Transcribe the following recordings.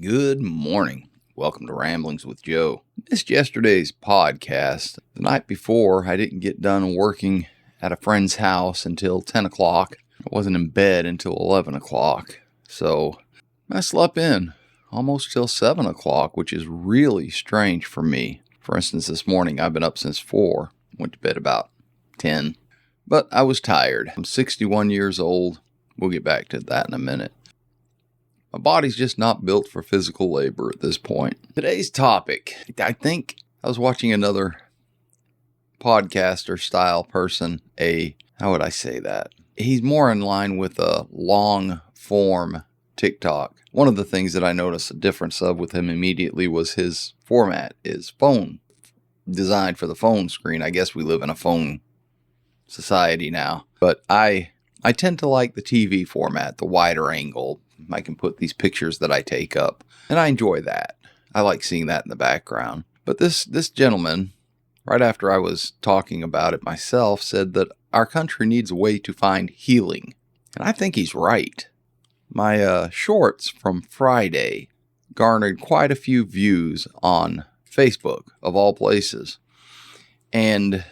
Good morning. Welcome to Ramblings with Joe. Missed yesterday's podcast. The night before, I didn't get done working at a friend's house until 10 o'clock. I wasn't in bed until 11 o'clock. So I slept in almost till 7 o'clock, which is really strange for me. For instance, this morning I've been up since 4. Went to bed about 10. But I was tired. I'm 61 years old. We'll get back to that in a minute. My body's just not built for physical labor at this point. Today's topic, I think I was watching another podcaster style person, how would I say that? He's more in line with a long form TikTok. One of the things that I noticed a difference of with him immediately was his format is phone, designed for the phone screen. I guess we live in a phone society now, but I tend to like the TV format, the wider angle. I can put these pictures that I take up, and I enjoy that. I like seeing that in the background. But this gentleman, right after I was talking about it myself, said that our country needs a way to find healing. And I think he's right. My shorts from Friday garnered quite a few views on Facebook, of all places, and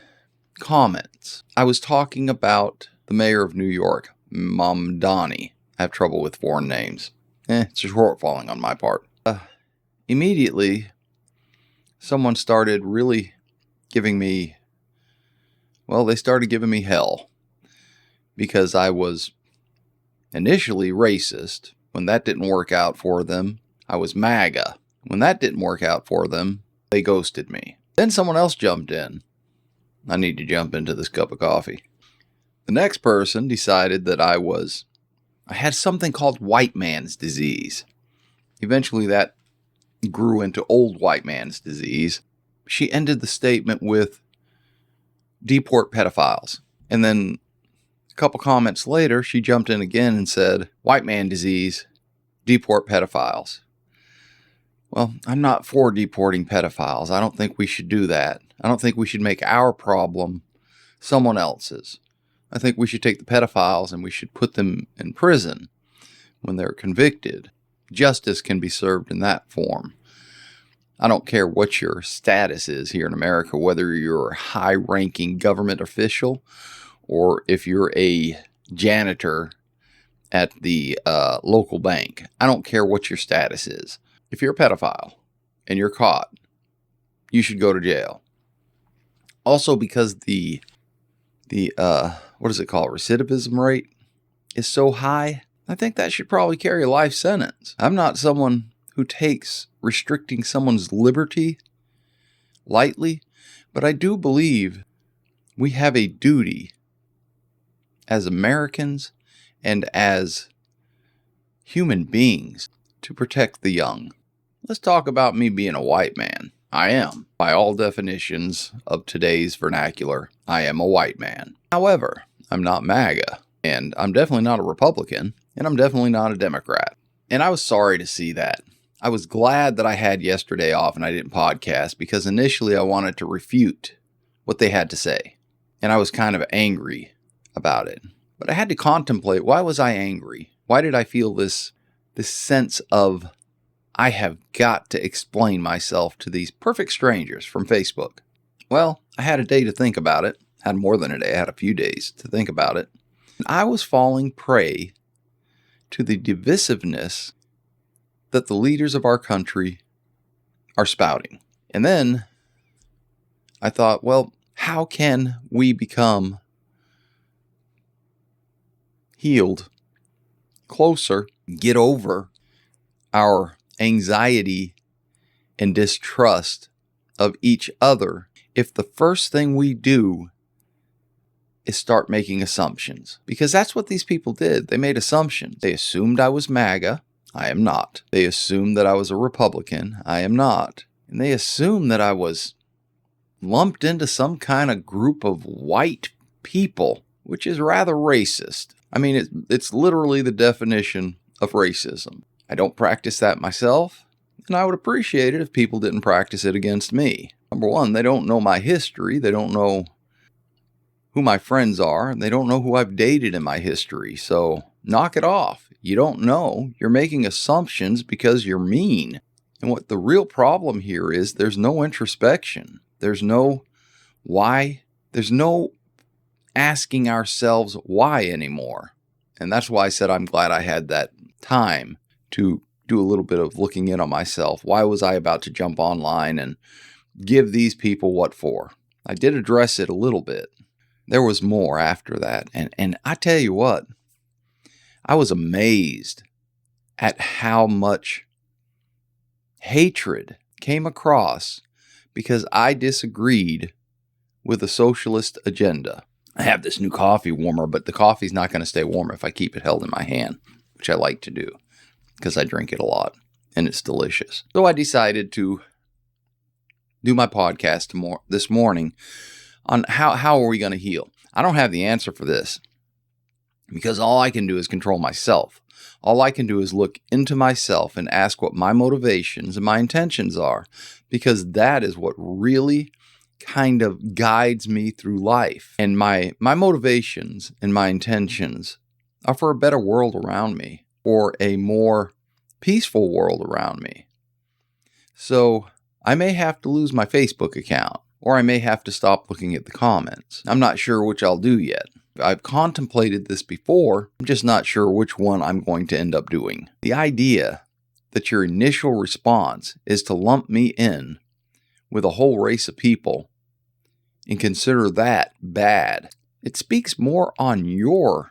comments. I was talking about the mayor of New York, Mamdani. I have trouble with foreign names. It's a shortfalling on my part. Immediately, someone started really giving me, they started giving me hell. Because I was initially racist. When that didn't work out for them, I was MAGA. When that didn't work out for them, they ghosted me. Then someone else jumped in. I need to jump into this cup of coffee. The next person decided that I had something called white man's disease. Eventually that grew into old white man's disease. She ended the statement with deport pedophiles. And then a couple comments later, she jumped in again and said, white man disease, deport pedophiles. Well, I'm not for deporting pedophiles. I don't think we should do that. I don't think we should make our problem someone else's. I think we should take the pedophiles and we should put them in prison when they're convicted. Justice can be served in that form. I don't care what your status is here in America, whether you're a high-ranking government official or if you're a janitor at the local bank. I don't care what your status is. If you're a pedophile and you're caught, you should go to jail. Also, because the recidivism rate is so high, I think that should probably carry a life sentence. I'm not someone who takes restricting someone's liberty lightly, but I do believe we have a duty as Americans and as human beings to protect the young. Let's talk about me being a white man. I am. By all definitions of today's vernacular, I am a white man. However, I'm not MAGA, and I'm definitely not a Republican, and I'm definitely not a Democrat. And I was sorry to see that. I was glad that I had yesterday off and I didn't podcast because initially I wanted to refute what they had to say. And I was kind of angry about it. But I had to contemplate, why was I angry? Why did I feel this sense of, I have got to explain myself to these perfect strangers from Facebook? Well, I had a day to think about it. Had more than a day. I had a few days to think about it. And I was falling prey to the divisiveness that the leaders of our country are spouting. And then I thought, how can we become healed, closer, get over our anxiety and distrust of each other if the first thing we do is start making assumptions? Because that's what these people did. They made assumptions. They assumed I was MAGA. I am not. They assumed that I was a Republican. I am not. And they assumed that I was lumped into some kind of group of white people, which is rather racist. I mean, it's literally the definition of racism. I don't practice that myself, and I would appreciate it if people didn't practice it against me. Number one, they don't know my history. They don't know who my friends are, and they don't know who I've dated in my history. So Knock it off. You don't know. You're making assumptions because you're mean. And what the real problem here is, there's no introspection. There's no why. There's no asking ourselves why anymore. And that's why I said I'm glad I had that time to do a little bit of looking in on myself. Why was I about to jump online and give these people what for? I did address it a little bit. There was more after that. And I tell you what, I was amazed at how much hatred came across because I disagreed with a socialist agenda. I have this new coffee warmer, but the coffee's not going to stay warm if I keep it held in my hand, which I like to do because I drink it a lot and it's delicious. So I decided to do my podcast this morning on how are we going to heal. I don't have the answer for this because all I can do is control myself. All I can do is look into myself and ask what my motivations and my intentions are, because that is what really kind of guides me through life. And my motivations and my intentions are for a better world around me, or a more peaceful world around me. So I may have to lose my Facebook account, or I may have to stop looking at the comments. I'm not sure which I'll do yet. I've contemplated this before. I'm just not sure which one I'm going to end up doing. The idea that your initial response is to lump me in with a whole race of people and consider that bad, it speaks more on your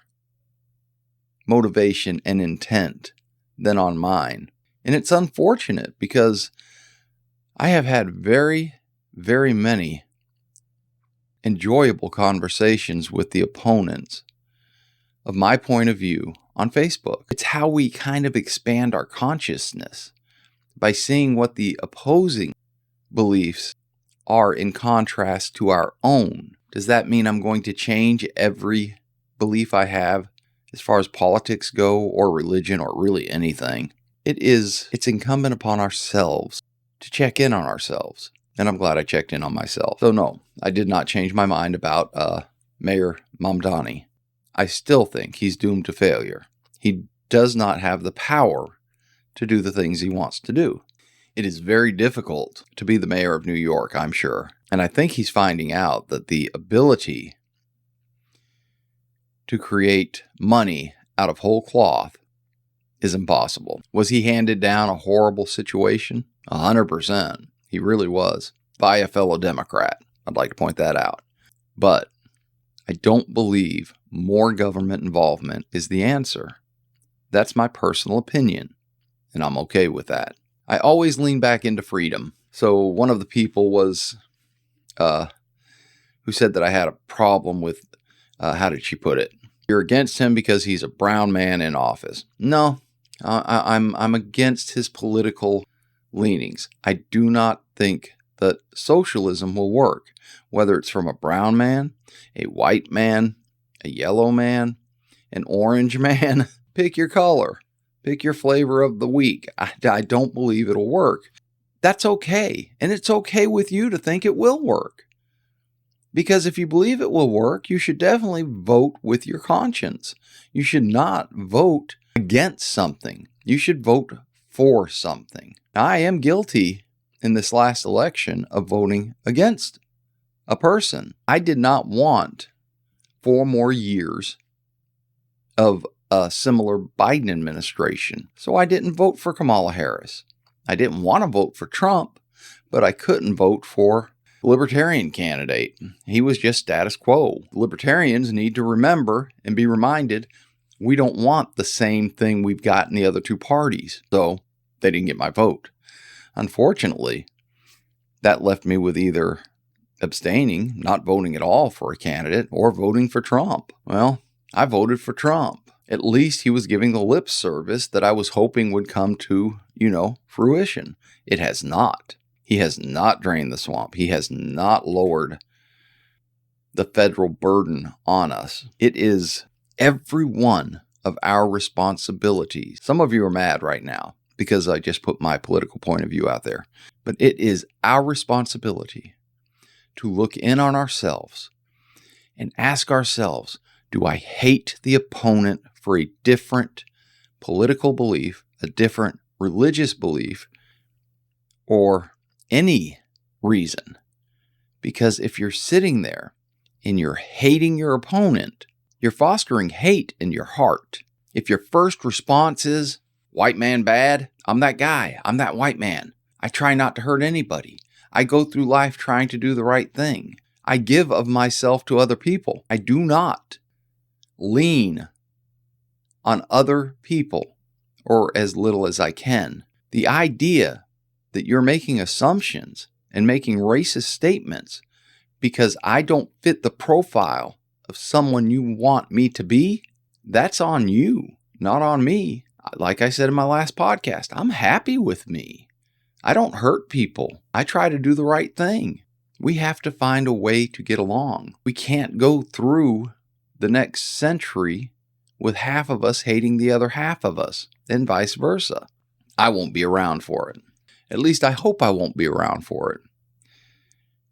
motivation and intent than on mine. And it's unfortunate because I have had very, very many enjoyable conversations with the opponents of my point of view on Facebook. It's how we kind of expand our consciousness by seeing what the opposing beliefs are in contrast to our own. Does that mean I'm going to change every belief I have as far as politics go, or religion, or really anything? It's incumbent upon ourselves to check in on ourselves. And I'm glad I checked in on myself. So no, I did not change my mind about Mayor Mamdani. I still think he's doomed to failure. He does not have the power to do the things he wants to do. It is very difficult to be the mayor of New York, I'm sure. And I think he's finding out that the ability to create money out of whole cloth is impossible. Was he handed down a horrible situation? 100%. He really was. By a fellow Democrat. I'd like to point that out. But I don't believe more government involvement is the answer. That's my personal opinion, and I'm okay with that. I always lean back into freedom. So one of the people was, who said that I had a problem with, how did she put it? You're against him because he's a brown man in office. No, I'm against his political leanings. I do not think that socialism will work, whether it's from a brown man, a white man, a yellow man, an orange man. Pick your color. Pick your flavor of the week. I don't believe it'll work. That's okay. And it's okay with you to think it will work. Because if you believe it will work, you should definitely vote with your conscience. You should not vote against something. You should vote for something. Now, I am guilty in this last election of voting against a person. I did not want 4 more years of a similar Biden administration. So I didn't vote for Kamala Harris. I didn't want to vote for Trump, but I couldn't vote for the Libertarian candidate. He was just status quo. Libertarians need to remember and be reminded we don't want the same thing we've got in the other 2 parties. So they didn't get my vote. Unfortunately, that left me with either abstaining, not voting at all for a candidate, or voting for Trump. Well, I voted for Trump. At least he was giving the lip service that I was hoping would come to, fruition. It has not. He has not drained the swamp. He has not lowered the federal burden on us. It is every one of our responsibilities. Some of you are mad right now because I just put my political point of view out there. But it is our responsibility to look in on ourselves and ask ourselves, do I hate the opponent for a different political belief, a different religious belief, or any reason. Because if you're sitting there and you're hating your opponent, you're fostering hate in your heart. If your first response is, white man bad, I'm that guy, I'm that white man. I try not to hurt anybody. I go through life trying to do the right thing. I give of myself to other people. I do not lean on other people, or as little as I can. The idea that you're making assumptions and making racist statements because I don't fit the profile of someone you want me to be, that's on you, not on me. Like I said in my last podcast, I'm happy with me. I don't hurt people. I try to do the right thing. We have to find a way to get along. We can't go through the next century with half of us hating the other half of us, and vice versa. I won't be around for it. At least I hope I won't be around for it.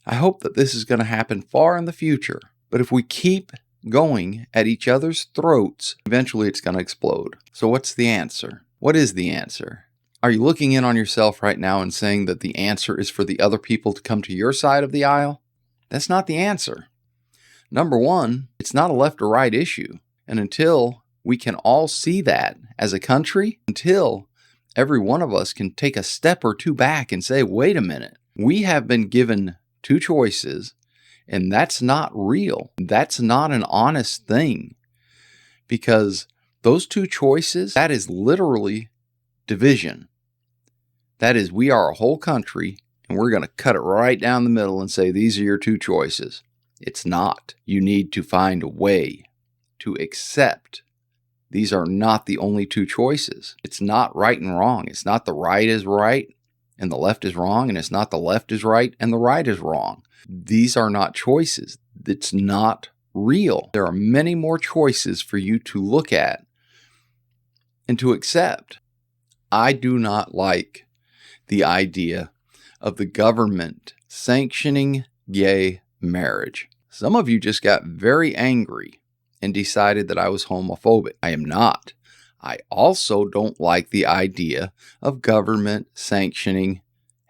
I hope that this is going to happen far in the future. But if we keep going at each other's throats, eventually it's going to explode. So what's the answer? What is the answer? Are you looking in on yourself right now and saying that the answer is for the other people to come to your side of the aisle? That's not the answer. Number one, it's not a left or right issue. And until we can all see that as a country, until every one of us can take a step or two back and say, wait a minute, we have been given two choices, and that's not real. That's not an honest thing. Because those two choices, that is literally division. That is, we are a whole country, and we're going to cut it right down the middle and say, these are your two choices. It's not. You need to find a way to accept these are not the only two choices. It's not right and wrong. It's not the right is right and the left is wrong, and it's not the left is right and the right is wrong. These are not choices. It's not real. There are many more choices for you to look at and to accept. I do not like the idea of the government sanctioning gay marriage. Some of you just got very angry and decided that I was homophobic. I am not. I also don't like the idea of government sanctioning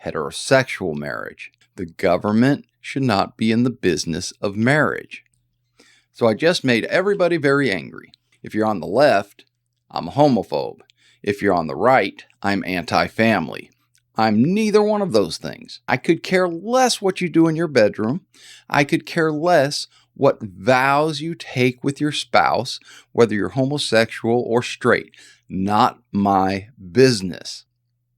heterosexual marriage. The government should not be in the business of marriage. So I just made everybody very angry. If you're on the left, I'm a homophobe. If you're on the right, I'm anti-family. I'm neither one of those things. I could care less what you do in your bedroom. I could care less what vows you take with your spouse, whether you're homosexual or straight. Not my business.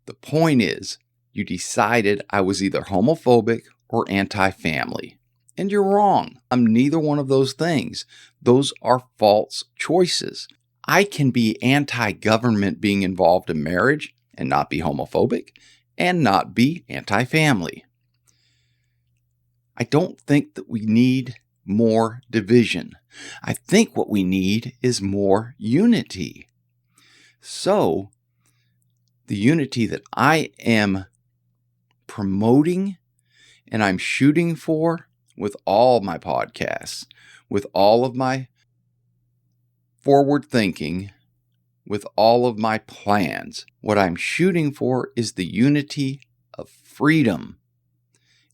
The point is, you decided I was either homophobic or anti-family. And you're wrong. I'm neither one of those things. Those are false choices. I can be anti-government being involved in marriage and not be homophobic and not be anti-family. I don't think that we need more division. I think what we need is more unity. So, the unity that I am promoting and I'm shooting for with all my podcasts, with all of my forward thinking, with all of my plans, what I'm shooting for is the unity of freedom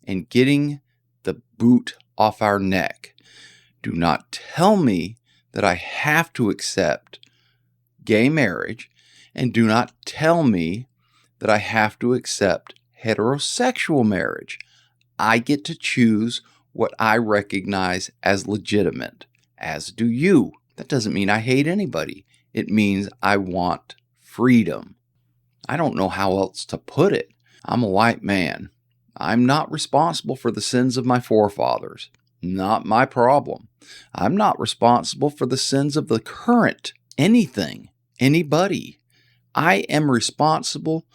and getting the boot off our neck. Do not tell me that I have to accept gay marriage, and do not tell me that I have to accept heterosexual marriage. I get to choose what I recognize as legitimate, as do you. That doesn't mean I hate anybody. It means I want freedom. I don't know how else to put it. I'm a white man. I'm not responsible for the sins of my forefathers. Not my problem. I'm not responsible for the sins of the current anybody. I am responsible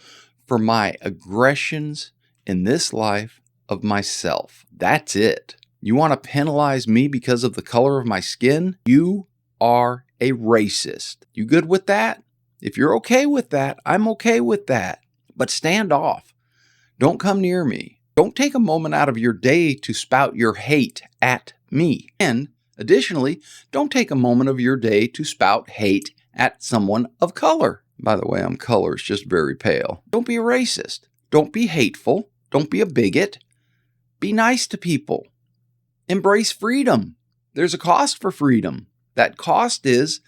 for my aggressions in this life of myself. That's it. You want to penalize me because of the color of my skin? You are a racist. You good with that? If you're okay with that, I'm okay with that. But stand off. Don't come near me. Don't take a moment out of your day to spout your hate at me. And additionally, don't take a moment of your day to spout hate at someone of color. By the way, color is just very pale. Don't be a racist. Don't be hateful. Don't be a bigot. Be nice to people. Embrace freedom. There's a cost for freedom. That cost is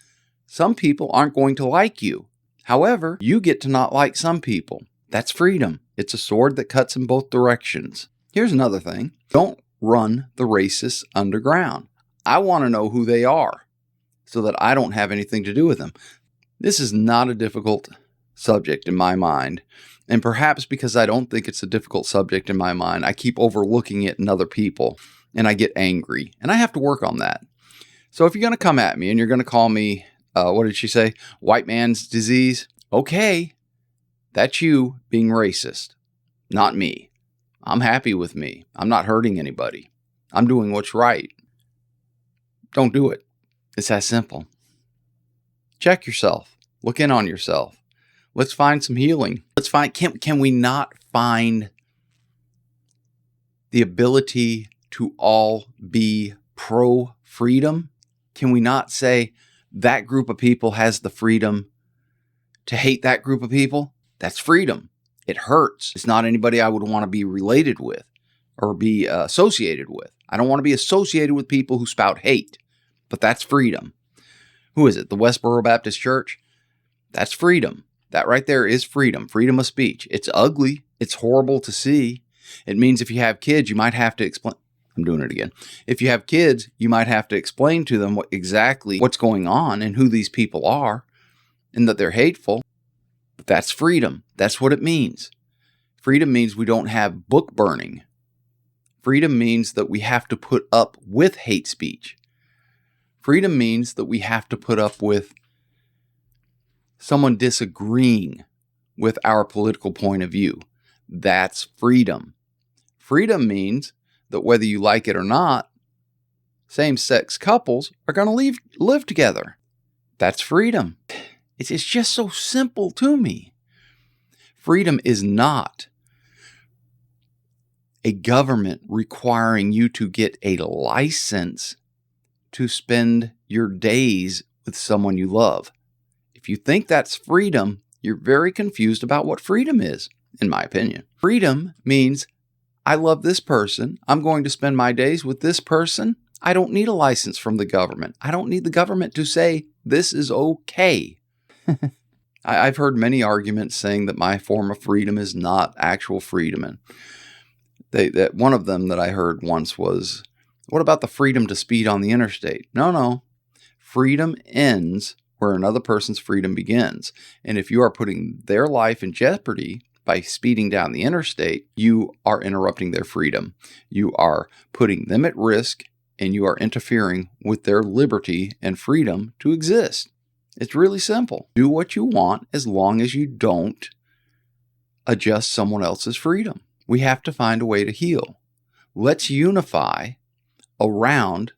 some people aren't going to like you. However, you get to not like some people. That's freedom. It's a sword that cuts in both directions. Here's another thing. Don't run the racists underground. I want to know who they are so that I don't have anything to do with them. This is not a difficult subject in my mind. And perhaps because I don't think it's a difficult subject in my mind, I keep overlooking it in other people and I get angry. And I have to work on that. So if you're going to come at me and you're going to call me, what did she say? White man's disease? Okay, that's you being racist, not me. I'm happy with me. I'm not hurting anybody. I'm doing what's right. Don't do it. It's that simple. Check yourself. Look in on yourself. Let's find some healing. Let's find, can we not find the ability to all be pro-freedom? Can we not say that group of people has the freedom to hate that group of people? That's freedom. It hurts. It's not anybody I would want to be related with or be associated with. I don't want to be associated with people who spout hate, but that's freedom. Who is it? The Westboro Baptist Church? That's freedom. That right there is freedom. Freedom of speech. It's ugly. It's horrible to see. It means if you have kids, you might have to explain. I'm doing it again. If you have kids, you might have to explain to them exactly what's going on and who these people are and that they're hateful. But that's freedom. That's what it means. Freedom means we don't have book burning. Freedom means that we have to put up with hate speech. Freedom means that we have to put up with someone disagreeing with our political point of view. That's freedom. Freedom means that whether you like it or not, same-sex couples are going to live together. That's freedom. It's just so simple to me. Freedom is not a government requiring you to get a license to spend your days with someone you love. If you think that's freedom, you're very confused about what freedom is, in my opinion. Freedom means I love this person. I'm going to spend my days with this person. I don't need a license from the government. I don't need the government to say this is okay. I've heard many arguments saying that my form of freedom is not actual freedom. And that one of them that I heard once was, what about the freedom to speed on the interstate? No. Freedom ends where another person's freedom begins. And if you are putting their life in jeopardy by speeding down the interstate, you are interrupting their freedom. You are putting them at risk and you are interfering with their liberty and freedom to exist. It's really simple. Do what you want as long as you don't adjust someone else's freedom. We have to find a way to heal. Let's unify around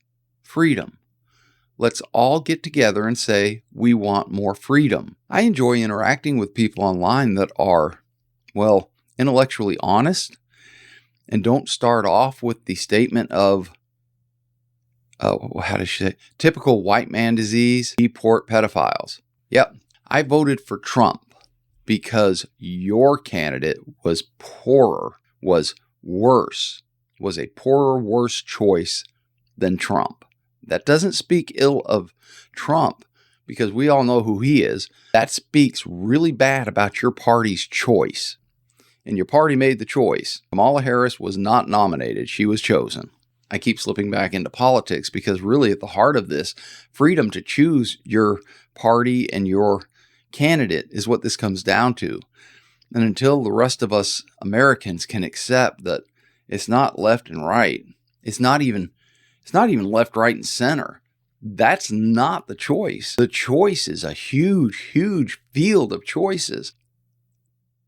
freedom. Let's all get together and say, we want more freedom. I enjoy interacting with people online that are, well, intellectually honest and don't start off with the statement of, how does she say, typical white man disease, deport pedophiles. Yep, I voted for Trump because your candidate was poorer, was worse, was a poorer, worse choice than Trump. That doesn't speak ill of Trump because we all know who he is. That speaks really bad about your party's choice. And your party made the choice. Kamala Harris was not nominated. She was chosen. I keep slipping back into politics because really at the heart of this, freedom to choose your party and your candidate is what this comes down to. And until the rest of us Americans can accept that it's not left and right, it's not even left, right, and center. That's not the choice. The choice is a huge, huge field of choices.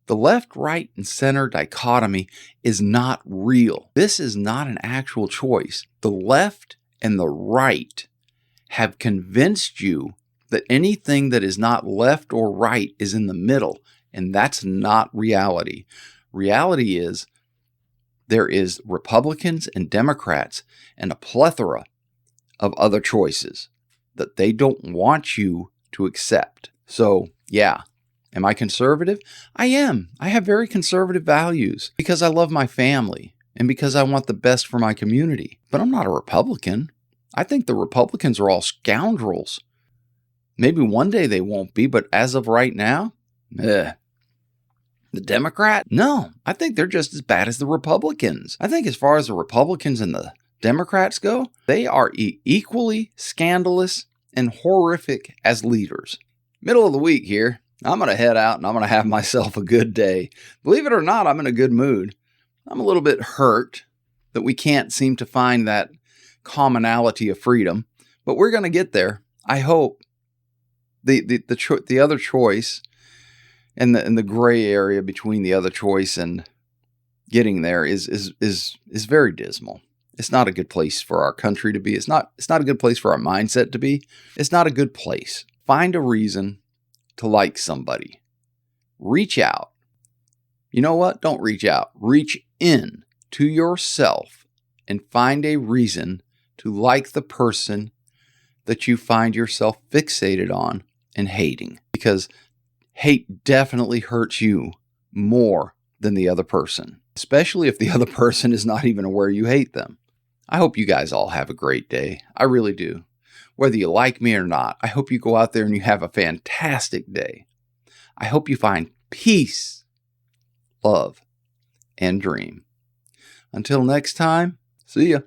The left, right, and center dichotomy is not real. This is not an actual choice. The left and the right have convinced you that anything that is not left or right is in the middle, and that's not reality. Reality is there is Republicans and Democrats and a plethora of other choices that they don't want you to accept. So, yeah. Am I conservative? I am. I have very conservative values because I love my family and because I want the best for my community. But I'm not a Republican. I think the Republicans are all scoundrels. Maybe one day they won't be, but as of right now, the Democrat? No, I think they're just as bad as the Republicans. I think as far as the Republicans and the Democrats go, they are equally scandalous and horrific as leaders. Middle of the week here. I'm going to head out and I'm going to have myself a good day. Believe it or not, I'm in a good mood. I'm a little bit hurt that we can't seem to find that commonality of freedom, but we're going to get there. I hope the other choice and the gray area between the other choice and getting there is very dismal. It's not a good place for our country to be. It's not a good place for our mindset to be. It's not a good place. Find a reason to like somebody. Reach out. You know what? Don't reach out. Reach in to yourself and find a reason to like the person that you find yourself fixated on and hating. Because hate definitely hurts you more than the other person, especially if the other person is not even aware you hate them. I hope you guys all have a great day. I really do. Whether you like me or not, I hope you go out there and you have a fantastic day. I hope you find peace, love, and dream. Until next time, see ya.